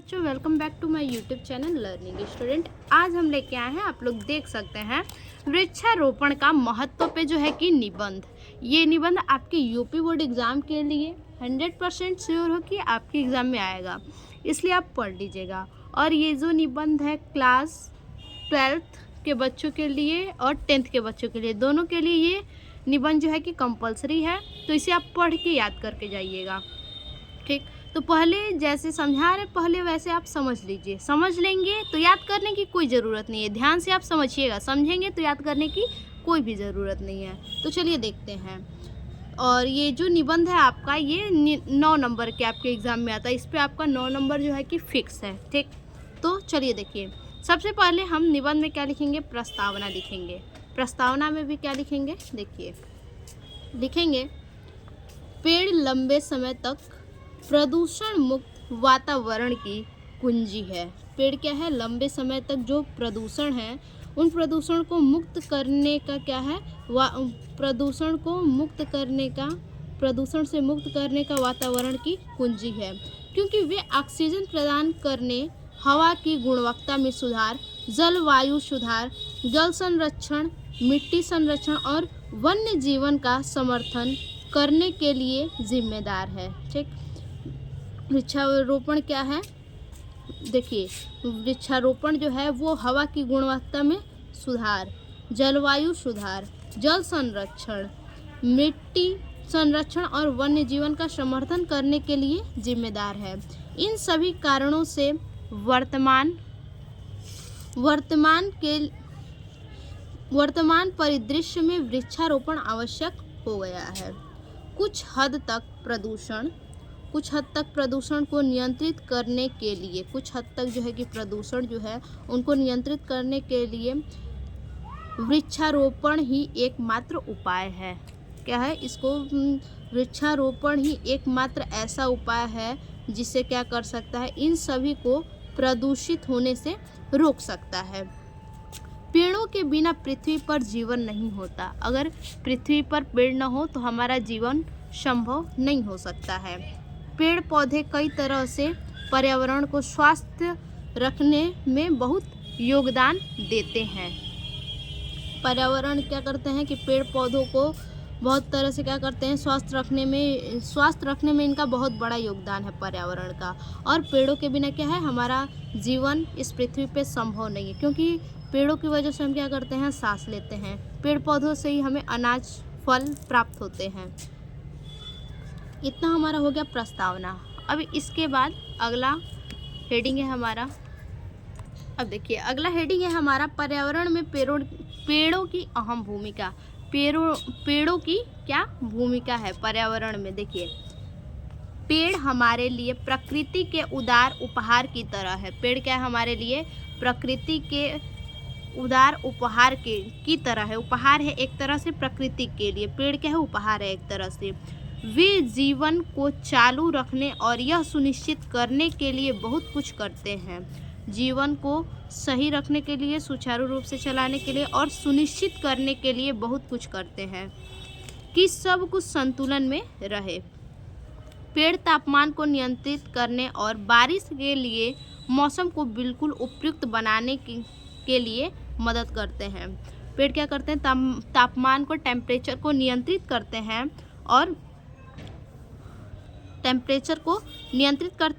बच्चों, welcome back to my YouTube channel learning student. आज हम लेके आए हैं, आप लोग देख सकते हैं, वृक्षारोपण का महत्व पे जो है कि निबंध। ये निबंध आपके यूपी बोर्ड एग्ज़ाम के लिए 100% श्योर हो कि आपके एग्ज़ाम में आएगा, इसलिए आप पढ़ लीजिएगा। और ये जो निबंध है क्लास 12th के बच्चों के लिए और 10th के बच्चों के लिए, दोनों के लिए ये निबंध जो है कि कंपलसरी है, तो इसे आप पढ़ के याद करके जाइएगा। ठीक, तो पहले जैसे समझा रहे पहले वैसे आप समझ लीजिए। समझ लेंगे तो याद करने की कोई ज़रूरत नहीं है, ध्यान से आप समझिएगा। समझेंगे तो याद करने की कोई भी ज़रूरत नहीं है। तो चलिए देखते हैं। और ये जो निबंध है आपका, ये 9 नंबर के आपके एग्ज़ाम में आता है। इस पर आपका 9 नंबर जो है कि फिक्स है। ठीक, तो चलिए देखिए। सबसे पहले हम निबंध में क्या लिखेंगे? प्रस्तावना लिखेंगे। प्रस्तावना में भी क्या लिखेंगे? देखिए, लिखेंगे पेड़ लंबे समय तक प्रदूषण मुक्त वातावरण की कुंजी है। पेड़ क्या है? लंबे समय तक जो प्रदूषण है उन प्रदूषण को मुक्त करने का क्या है? प्रदूषण से मुक्त करने का वातावरण की कुंजी है, क्योंकि वे ऑक्सीजन प्रदान करने, हवा की गुणवत्ता में सुधार, जलवायु सुधार, जल संरक्षण, मिट्टी संरक्षण और वन्य जीवन का समर्थन करने के लिए जिम्मेदार है। ठीक, वृक्षारोपण क्या है? देखिए, वृक्षारोपण जो है वो हवा की गुणवत्ता में सुधार, जलवायु सुधार, जल संरक्षण, मिट्टी संरक्षण और वन्य जीवन का समर्थन करने के लिए जिम्मेदार है। इन सभी कारणों से वर्तमान परिदृश्य में वृक्षारोपण आवश्यक हो गया है। कुछ हद तक प्रदूषण को नियंत्रित करने के लिए, कुछ हद तक जो है कि प्रदूषण जो है उनको नियंत्रित करने के लिए वृक्षारोपण ही एकमात्र उपाय है। क्या है? इसको वृक्षारोपण ही एकमात्र ऐसा उपाय है जिससे क्या कर सकता है? इन सभी को प्रदूषित होने से रोक सकता है। पेड़ों के बिना पृथ्वी पर जीवन नहीं होता। अगर पृथ्वी पर पेड़ न हो तो हमारा जीवन संभव नहीं हो सकता है। पेड़ पौधे कई तरह से पर्यावरण को स्वस्थ रखने में बहुत योगदान देते हैं। पर्यावरण क्या करते हैं कि पेड़ पौधों को बहुत तरह से क्या करते हैं? स्वस्थ रखने में इनका बहुत बड़ा योगदान है पर्यावरण का। और पेड़ों के बिना क्या है? हमारा जीवन इस पृथ्वी पे संभव नहीं है, क्योंकि पेड़ों की वजह से हम क्या करते हैं? सांस लेते हैं। पेड़ पौधों से ही हमें अनाज फल प्राप्त होते हैं। इतना हमारा हो गया प्रस्तावना। अब इसके बाद अगला हेडिंग है हमारा। अब देखिए, अगला हेडिंग है हमारा पर्यावरण में पेड़ों की अहम भूमिका। पेड़ों की क्या भूमिका है पर्यावरण में? देखिए, पेड़ हमारे लिए प्रकृति के उदार उपहार की तरह है। पेड़ क्या है? हमारे लिए प्रकृति के उदार उपहार की तरह है। उपहार है एक तरह से प्रकृति के लिए। पेड़ क्या है? उपहार है एक तरह से। वे जीवन को चालू रखने और यह सुनिश्चित करने के लिए बहुत कुछ करते हैं। जीवन को सही रखने के लिए, सुचारू रूप से चलाने के लिए और सुनिश्चित करने के लिए बहुत कुछ करते हैं कि सब कुछ संतुलन में रहे। पेड़ तापमान को नियंत्रित करने और बारिश के लिए मौसम को बिल्कुल उपयुक्त बनाने के लिए मदद करते हैं। पेड़ क्या करते हैं? तापमान को, टेम्परेचर को नियंत्रित करते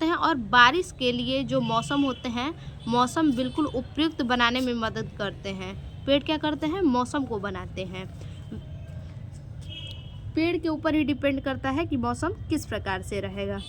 हैं और बारिश के लिए जो मौसम होते हैं, मौसम बिल्कुल उपयुक्त बनाने में मदद करते हैं। पेड़ क्या करते हैं? मौसम को बनाते हैं। पेड़ के ऊपर ही डिपेंड करता है कि मौसम किस प्रकार से रहेगा।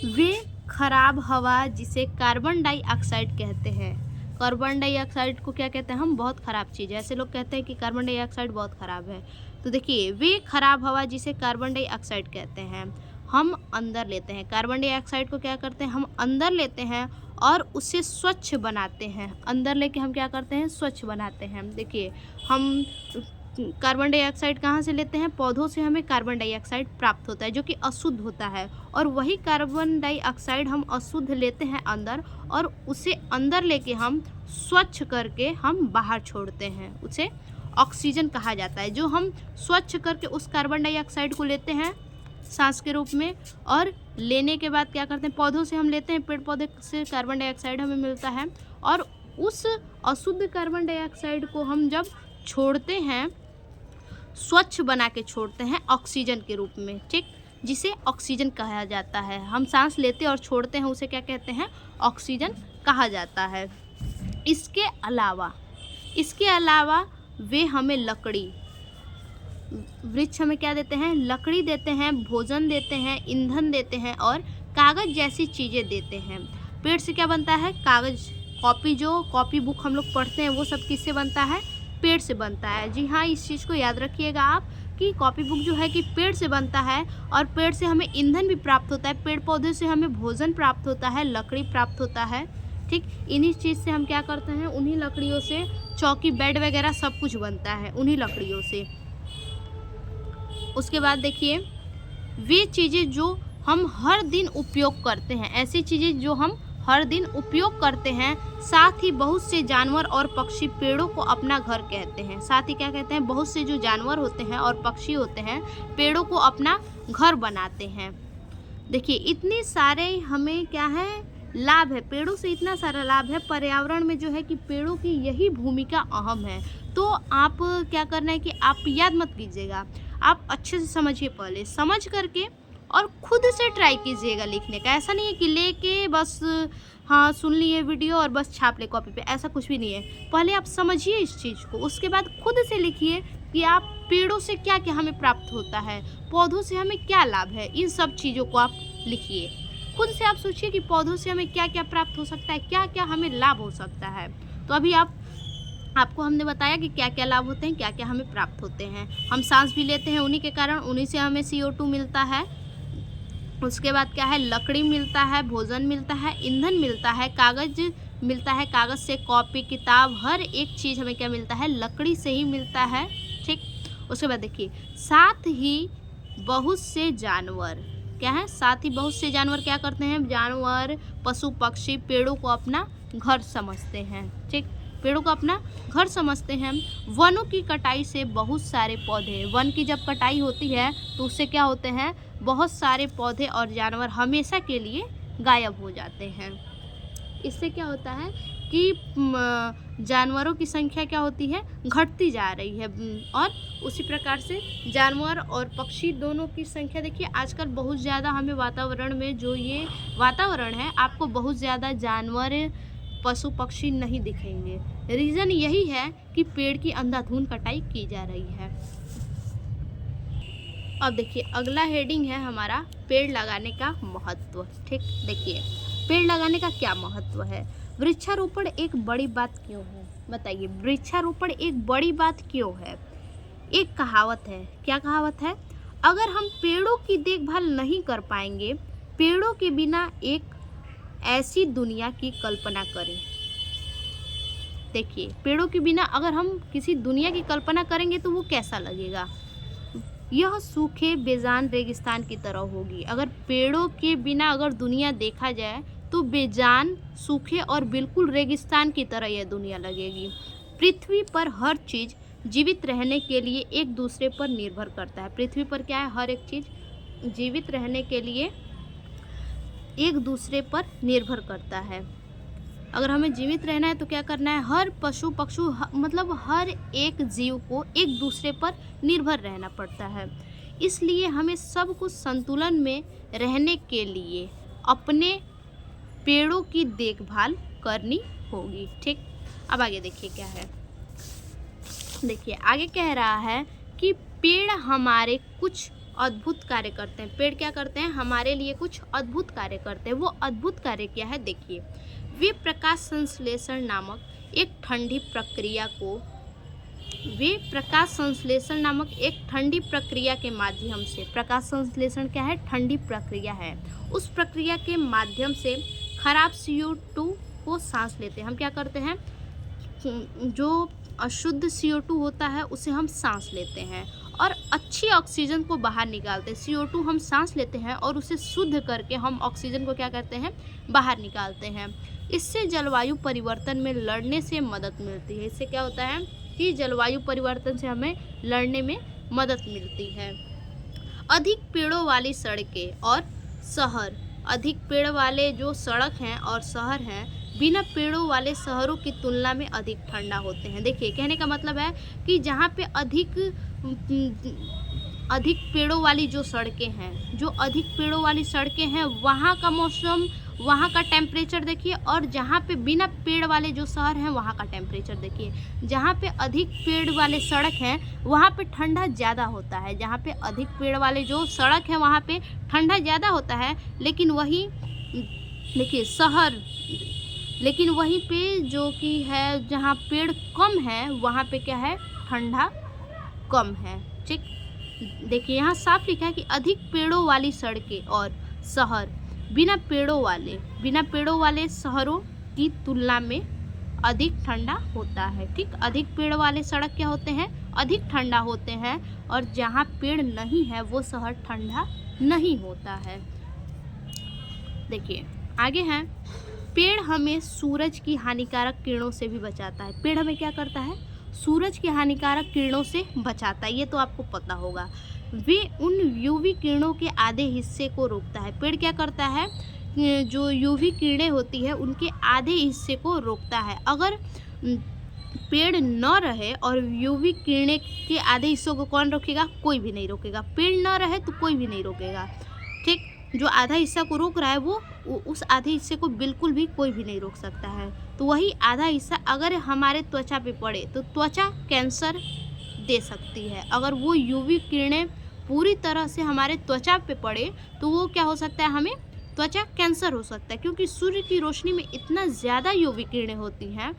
वे खराब हवा, जिसे कार्बन डाइऑक्साइड कहते हैं। कार्बन डाइऑक्साइड को क्या कहते हैं हम? बहुत ख़राब चीज़ है। ऐसे लोग कहते हैं कि कार्बन डाइऑक्साइड बहुत ख़राब है। तो देखिए, वे खराब हवा जिसे कार्बन डाइऑक्साइड कहते हैं, हम अंदर लेते हैं। कार्बन डाइऑक्साइड को क्या करते हैं? हम अंदर लेते हैं और उसे स्वच्छ बनाते हैं। अंदर लेके हम क्या करते हैं? स्वच्छ बनाते हैं। देखिए, हम कार्बन डाइऑक्साइड कहाँ से लेते हैं? पौधों से हमें कार्बन डाइऑक्साइड प्राप्त होता है, जो कि अशुद्ध होता है। और वही कार्बन डाइऑक्साइड हम अशुद्ध लेते हैं अंदर, और उसे अंदर लेके हम स्वच्छ करके हम बाहर छोड़ते हैं। उसे ऑक्सीजन कहा जाता है। जो हम स्वच्छ करके उस कार्बन डाइऑक्साइड को लेते हैं सांस के रूप में और लेने के बाद क्या करते हैं, पौधों से हम लेते हैं, पेड़ पौधे से कार्बन डाइऑक्साइड हमें मिलता है, और उस अशुद्ध कार्बन डाइऑक्साइड को हम जब छोड़ते हैं, स्वच्छ बना के छोड़ते हैं ऑक्सीजन के रूप में, ठीक, जिसे ऑक्सीजन कहा जाता है। हम सांस लेते और छोड़ते हैं, उसे क्या कहते हैं, ऑक्सीजन कहा जाता है। इसके अलावा वे हमें लकड़ी, वृक्ष हमें क्या देते हैं, लकड़ी देते हैं, भोजन देते हैं, ईंधन देते हैं और कागज़ जैसी चीज़ें देते हैं। पेड़ से क्या बनता है, कागज़, कॉपी बुक हम लोग पढ़ते हैं वो सब किससे बनता है, पेड़ से बनता है। जी हाँ, इस चीज़ को याद रखिएगा आप कि कॉपी बुक जो है कि पेड़ से बनता है, और पेड़ से हमें ईंधन भी प्राप्त होता है, पेड़ पौधे से हमें भोजन प्राप्त होता है, लकड़ी प्राप्त होता है, ठीक। इन्हीं चीज़ से हम क्या करते हैं, उन्हीं लकड़ियों से चौकी, बेड वगैरह सब कुछ बनता है उन्हीं लकड़ियों से। उसके बाद देखिए, वे चीज़ें जो हम हर दिन उपयोग करते हैं, ऐसी चीज़ें जो हम हर दिन उपयोग करते हैं, साथ ही बहुत से जानवर और पक्षी पेड़ों को अपना घर कहते हैं। साथ ही क्या कहते हैं, बहुत से जो जानवर होते हैं और पक्षी होते हैं पेड़ों को अपना घर बनाते हैं। देखिए, इतने सारे हमें क्या है, लाभ है, पेड़ों से इतना सारा लाभ है। पर्यावरण में जो है कि पेड़ों की यही भूमिका अहम है। तो आप क्या करना है कि आप याद मत कीजिएगा, आप अच्छे से समझिए, पहले समझ करके और खुद से ट्राई कीजिएगा लिखने का। ऐसा नहीं है कि लेके बस हाँ सुन लिए वीडियो और बस छाप ले कॉपी पे, ऐसा कुछ भी नहीं है। पहले आप समझिए इस चीज़ को, उसके बाद खुद से लिखिए कि आप पेड़ों से क्या क्या हमें प्राप्त होता है, पौधों से हमें क्या लाभ है, इन सब चीज़ों को आप लिखिए। खुद से आप सोचिए कि पौधों से हमें क्या क्या प्राप्त हो सकता है, क्या क्या हमें लाभ हो सकता है। तो अभी आपको हमने बताया कि क्या क्या लाभ होते हैं, क्या क्या हमें प्राप्त होते हैं। हम सांस भी लेते हैं उन्हीं के कारण, उन्हीं से हमें CO2 मिलता है। उसके बाद क्या है, लकड़ी मिलता है, भोजन मिलता है, ईंधन मिलता है, कागज़ मिलता है, कागज़ से कॉपी किताब हर एक चीज़ हमें क्या मिलता है, लकड़ी से ही मिलता है, ठीक। उसके बाद देखिए, साथ ही बहुत से जानवर क्या है, साथ ही बहुत से जानवर क्या करते हैं, जानवर, पशु पक्षी पेड़ों को अपना घर समझते हैं, ठीक, पेड़ों को अपना घर समझते हैं। वनों की कटाई से बहुत सारे पौधे, वन की जब कटाई होती है तो उससे क्या होते हैं, बहुत सारे पौधे और जानवर हमेशा के लिए गायब हो जाते हैं। इससे क्या होता है कि जानवरों की संख्या क्या होती है, घटती जा रही है, और उसी प्रकार से जानवर और पक्षी दोनों की संख्या देखिए आजकल बहुत ज़्यादा हमें वातावरण में, जो ये वातावरण है, आपको बहुत ज़्यादा जानवर पशु पक्षी नहीं दिखेंगे। रीज़न यही है कि पेड़ की अंधाधुंध कटाई की जा रही है। अब देखिए, अगला हेडिंग है हमारा पेड़ लगाने का महत्व, ठीक। देखिए, पेड़ लगाने का क्या महत्व है, वृक्षारोपण एक बड़ी बात क्यों है, बताइए, वृक्षारोपण एक बड़ी बात क्यों है। एक कहावत है, क्या कहावत है, अगर हम पेड़ों की देखभाल नहीं कर पाएंगे, पेड़ों के बिना एक ऐसी दुनिया की कल्पना करें। देखिए, पेड़ों के बिना अगर हम किसी दुनिया की कल्पना करेंगे तो वो कैसा लगेगा, यह सूखे बेजान रेगिस्तान की तरह होगी। अगर पेड़ों के बिना अगर दुनिया देखा जाए तो बेजान, सूखे और बिल्कुल रेगिस्तान की तरह यह दुनिया लगेगी। पृथ्वी पर हर चीज़ जीवित रहने के लिए एक दूसरे पर निर्भर करता है। पृथ्वी पर क्या है, हर एक चीज़ जीवित रहने के लिए एक दूसरे पर निर्भर करता है। अगर हमें जीवित रहना है तो क्या करना है, हर पशु पक्षु मतलब हर एक जीव को एक दूसरे पर निर्भर रहना पड़ता है। इसलिए हमें सब कुछ संतुलन में रहने के लिए अपने पेड़ों की देखभाल करनी होगी, ठीक। अब आगे देखिए क्या है, देखिए आगे कह रहा है कि पेड़ हमारे कुछ अद्भुत कार्य करते हैं। पेड़ क्या करते हैं, हमारे लिए कुछ अद्भुत कार्य करते हैं। वो अद्भुत कार्य क्या है, देखिए, वे प्रकाश संश्लेषण नामक एक ठंडी प्रक्रिया के माध्यम से, प्रकाश संश्लेषण क्या है, ठंडी प्रक्रिया है, उस प्रक्रिया के माध्यम से खराब CO2 को सांस लेते हैं। हम क्या करते हैं, जो अशुद्ध CO2 होता है उसे हम सांस लेते हैं और अच्छी ऑक्सीजन को बाहर निकालते हैं। CO2 हम सांस लेते हैं और उसे शुद्ध करके हम ऑक्सीजन को क्या करते हैं, बाहर निकालते हैं। इससे जलवायु परिवर्तन में लड़ने से मदद मिलती है। इससे क्या होता है कि जलवायु परिवर्तन से हमें लड़ने में मदद मिलती है। अधिक पेड़ों वाली सड़कें और शहर, अधिक पेड़ वाले जो सड़क हैं और शहर हैं बिना पेड़ों वाले शहरों की तुलना में अधिक ठंडा होते हैं। देखिए कहने का मतलब है कि जहाँ पे अधिक पेड़ों वाली जो सड़कें हैं, जो अधिक पेड़ों वाली सड़कें हैं वहाँ का मौसम, वहाँ का टेम्परेचर देखिए, और जहाँ पे बिना पेड़ वाले जो शहर हैं वहाँ का टेम्परेचर देखिए। जहाँ पे अधिक पेड़ वाले सड़क हैं वहाँ पे ठंडा ज़्यादा होता है, जहाँ पे अधिक पेड़ वाले जो सड़क हैं वहाँ पे ठंडा ज़्यादा होता है, लेकिन वहीं देखिए लेकिन वहीं पे जो कि है जहाँ पेड़ कम है वहाँ पे क्या है, ठंडा कम है। ठीक, देखिए यहाँ साफ लिखा है कि अधिक पेड़ों वाली सड़कें और शहर बिना पेड़ों वाले शहरों की तुलना में अधिक ठंडा होता है। ठीक, अधिक पेड़ वाले सड़क क्या होते हैं, अधिक ठंडा होते हैं, और जहाँ पेड़ नहीं है वो शहर ठंडा नहीं होता है। देखिए आगे हैं, पेड़ हमें सूरज की हानिकारक किरणों से भी बचाता है। पेड़ हमें क्या करता है, सूरज की हानिकारक किरणों से बचाता है, ये तो आपको पता होगा। वे उन यूवी किरणों के आधे हिस्से को रोकता है। पेड़ क्या करता है, जो यूवी किरणें होती है उनके आधे हिस्से को रोकता है। अगर पेड़ न रहे और यूवी किरणें के आधे हिस्सों को कौन रोकेगा, कोई भी नहीं रोकेगा। पेड़ न रहे तो कोई भी नहीं रोकेगा। ठीक, जो आधा हिस्सा को रोक रहा है वो उस आधे हिस्से को बिल्कुल भी कोई भी नहीं रोक सकता है। तो वही आधा हिस्सा अगर हमारे त्वचा पे पड़े तो त्वचा कैंसर दे सकती है। अगर वो यूवी किरणें पूरी तरह से हमारे त्वचा पे पड़े तो वो क्या हो सकता है, हमें त्वचा कैंसर हो सकता है, क्योंकि सूर्य की रोशनी में इतना ज़्यादा यूवी किरणें होती हैं,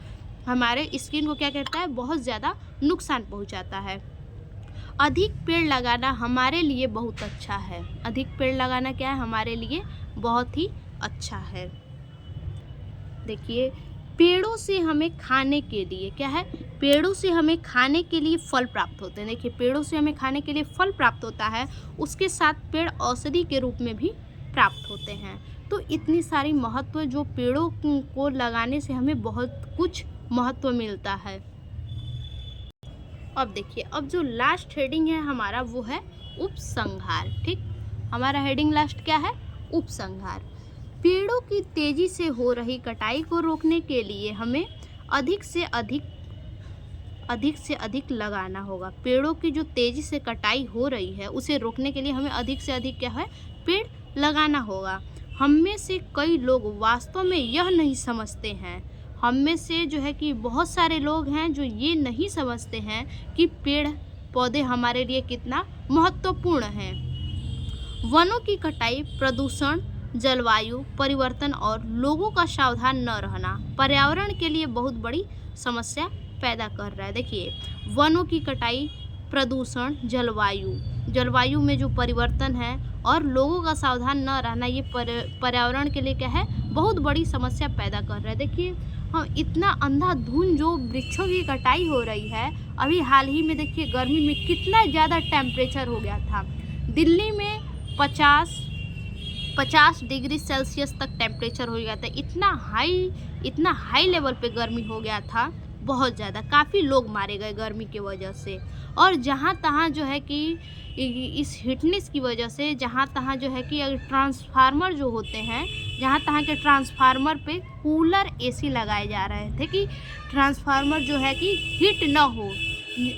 हमारे स्किन को क्या कहता है, बहुत ज़्यादा नुकसान पहुंचाता है। अधिक पेड़ लगाना हमारे लिए बहुत अच्छा है। अधिक पेड़ लगाना क्या है, हमारे लिए बहुत ही अच्छा है। देखिए पेड़ों से हमें खाने के लिए क्या है, पेड़ों से हमें खाने के लिए फल प्राप्त होते हैं। देखिए पेड़ों से हमें खाने के लिए फल प्राप्त होता है, उसके साथ पेड़ औषधि के रूप में भी प्राप्त होते हैं। तो इतनी सारी महत्व जो पेड़ों को लगाने से हमें बहुत कुछ महत्व मिलता है। अब देखिए, अब जो लास्ट हेडिंग है हमारा वो है उपसंहार। ठीक, हमारा हेडिंग लास्ट क्या है, उपसंहार। पेड़ों की तेजी से हो रही कटाई को रोकने के लिए हमें अधिक से अधिक लगाना होगा। पेड़ों की जो तेजी से कटाई हो रही है उसे रोकने के लिए हमें अधिक से अधिक क्या है, पेड़ लगाना होगा। हम में से कई लोग वास्तव में यह नहीं समझते हैं, हम में से जो है कि बहुत सारे लोग हैं जो ये नहीं समझते हैं कि पेड़ पौधे हमारे लिए कितना महत्वपूर्ण है। वनों की कटाई प्रदूषण, जलवायु परिवर्तन और लोगों का सावधान न रहना पर्यावरण के लिए बहुत बड़ी समस्या पैदा कर रहा है। देखिए वनों की कटाई, प्रदूषण, जलवायु में जो परिवर्तन है और लोगों का सावधान न रहना, ये पर्यावरण के लिए क्या है, बहुत बड़ी समस्या पैदा कर रहा है। देखिए हम इतना अंधाधुंध जो वृक्षों की कटाई हो रही है, अभी हाल ही में देखिए गर्मी में कितना ज़्यादा टेम्परेचर हो गया था। दिल्ली में 50 डिग्री सेल्सियस तक टेम्परेचर हो गया था। इतना हाई लेवल पे गर्मी हो गया था, बहुत ज़्यादा। काफ़ी लोग मारे गए गर्मी की वजह से। और जहाँ तहाँ जो है कि इस हीटनेस की वजह से जहाँ तहाँ जो है कि ट्रांसफार्मर जो होते हैं, जहाँ तहाँ के ट्रांसफार्मर पे कूलर एसी लगाए जा रहे थे कि ट्रांसफार्मर जो है कि हीट ना हो।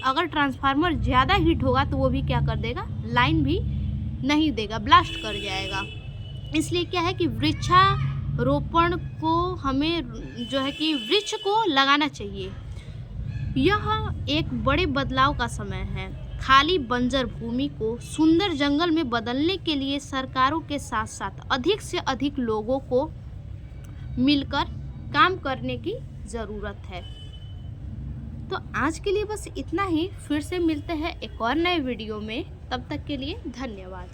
अगर ट्रांसफार्मर ज़्यादा हीट होगा तो वो भी क्या कर देगा, लाइन भी नहीं देगा, ब्लास्ट कर जाएगा। इसलिए क्या है कि वृक्षारोपण को हमें जो है कि वृक्ष को लगाना चाहिए। यह एक बड़े बदलाव का समय है। खाली बंजर भूमि को सुंदर जंगल में बदलने के लिए सरकारों के साथ साथ अधिक से अधिक लोगों को मिलकर काम करने की ज़रूरत है। तो आज के लिए बस इतना ही। फिर से मिलते हैं एक और नए वीडियो में, तब तक के लिए धन्यवाद।